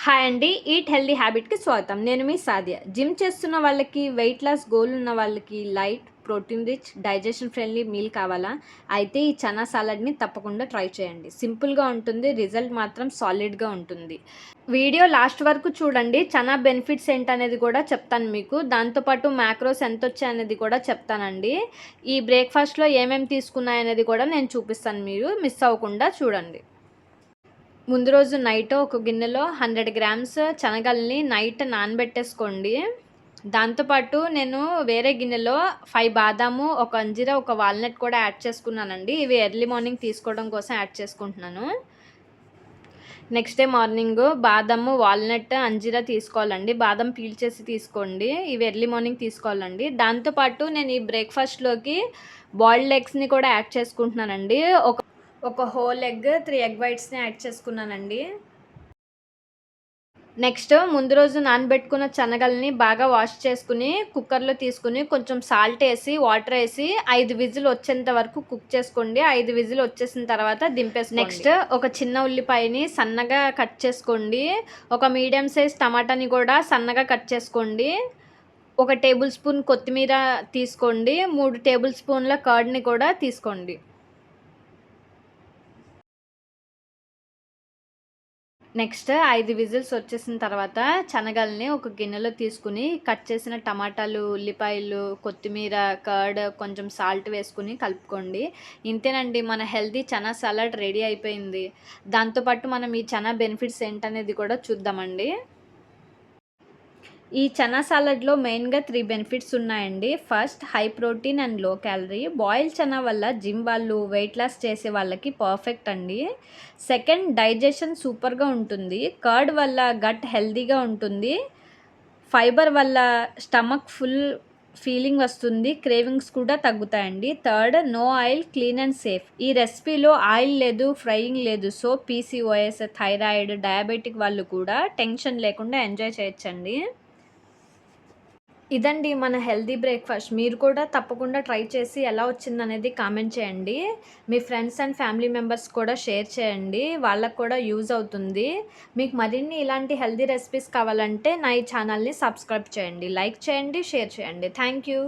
Hi అండి. Eat healthy హ్యాబిట్‌కి స్వాగతం. నేను మీ సాదియా. జిమ్ చేస్తున్న వాళ్ళకి, వెయిట్ లాస్ గోల్ ఉన్న వాళ్ళకి light, protein rich, digestion friendly meal కావాలా? అయితే ఈ చనా సాలడ్‌ని తప్పకుండా ట్రై చేయండి. సింపుల్‌గా ఉంటుంది. రిజల్ట్ మాత్రం సాలిడ్‌గా ఉంటుంది. వీడియో లాస్ట్ వరకు చూడండి. చనా బెనిఫిట్స్ ఏంటనేది కూడా చెప్తాను మీకు. దాంతోపాటు మ్యాక్రోస్ ఎంతొచ్చాయనేది కూడా చెప్తానండి. ఈ బ్రేక్‌ఫాస్ట్‌లో ఏమేమి తీసుకున్నాయనేది కూడా నేను చూపిస్తాను. మీరు మిస్ అవ్వకుండా చూడండి. ముందు రోజు నైట్ ఒక గిన్నెలో 100 గ్రామ్స్ శనగల్ని నైట్ నానబెట్టేసుకోండి. దాంతోపాటు నేను వేరే గిన్నెలో 5 బాదాము, ఒక అంజీరా, ఒక వాల్నట్ కూడా యాడ్ చేసుకున్నానండి. ఇవి ఎర్లీ మార్నింగ్ తీసుకోవడం కోసం యాడ్ చేసుకుంటున్నాను. నెక్స్ట్ డే మార్నింగ్ బాదాము, వాల్నట్, అంజీరా తీసుకోవాలండి. బాదం పీల్ చేసి తీసుకోండి. ఇవి ఎర్లీ మార్నింగ్ తీసుకోవాలండి. దాంతోపాటు నేను ఈ బ్రేక్‌ఫాస్ట్‌లోకి బాయిల్డ్ ఎగ్స్‌ని కూడా యాడ్ చేసుకుంటున్నానండి. ఒక హోల్ ఎగ్, 3 ఎగ్ వైట్స్‌ని యాడ్ చేసుకున్నానండి. నెక్స్ట్ ముందు రోజు నానబెట్టుకున్న శనగల్ని బాగా వాష్ చేసుకుని, కుక్కర్‌లో తీసుకుని కొంచెం సాల్ట్ ఏసి, వాటర్ ఏసి 5 విజిల్ వచ్చేంత వరకు కుక్ చేసుకోండి. 5 విజిల్ వచ్చేసిన తర్వాత దింపేసుకోండి. నెక్స్ట్ ఒక చిన్న ఉల్లిపాయని సన్నగా కట్ చేసుకోండి. ఒక మీడియం సైజ్ టమాటాని కూడా సన్నగా కట్ చేసుకోండి. ఒక టేబుల్ స్పూన్ కొత్తిమీర తీసుకోండి. 3 టేబుల్ స్పూన్ల కర్డ్‌ని కూడా తీసుకోండి. నెక్స్ట్ 5 విజిల్స్ వచ్చేసిన తర్వాత శనగల్ని ఒక గిన్నెలో తీసుకుని కట్ చేసిన టమాటాలు, ఉల్లిపాయలు, కొత్తిమీర, కర్డ్, కొంచెం సాల్ట్ వేసుకుని కలుపుకోండి. ఇంతేనండి, మన హెల్తీ చనా సలాడ్ రెడీ అయిపోయింది. దాంతోపాటు మనం ఈ చనా బెనిఫిట్స్ ఏంటనేది కూడా చూద్దామండి. ఈ చనా సాలడ్‌లో మెయిన్‌గా 3 బెనిఫిట్స్ ఉన్నాయండి. First, high protein and low calorie. Boiled chana వల్ల జిమ్ వాళ్ళు, వెయిట్ లాస్ చేసే వాళ్ళకి పర్ఫెక్ట్ అండి. సెకండ్, డైజెషన్ సూపర్‌గా ఉంటుంది. కర్డ్ వల్ల గట్ హెల్తీగా ఉంటుంది. ఫైబర్ వల్ల స్టమక్ ఫుల్ ఫీలింగ్ వస్తుంది. క్రేవింగ్స్ కూడా తగ్గుతాయండి. Third, no oil, clean and safe. ఈ రెసిపీలో ఆయిల్ లేదు, ఫ్రైయింగ్ లేదు. సో పీసీఓఎస్, థైరాయిడ్, డయాబెటిక్ వాళ్ళు కూడా టెన్షన్ లేకుండా ఎంజాయ్ చేయొచ్చండి. ఇదండి మన హెల్తీ బ్రేక్‌ఫాస్ట్. మీరు కూడా తప్పకుండా ట్రై చేసి ఎలా వచ్చిందనేది కామెంట్ చేయండి. మీ ఫ్రెండ్స్ అండ్ ఫ్యామిలీ మెంబర్స్ కూడా షేర్ చేయండి. వాళ్ళకి కూడా యూజ్ అవుతుంది. మీకు మరిన్ని ఇలాంటి హెల్తీ రెసిపీస్ కావాలంటే నా ఈ ఛానల్‌ని సబ్స్క్రైబ్ చేయండి. లైక్ చేయండి, షేర్ చేయండి. Thank you.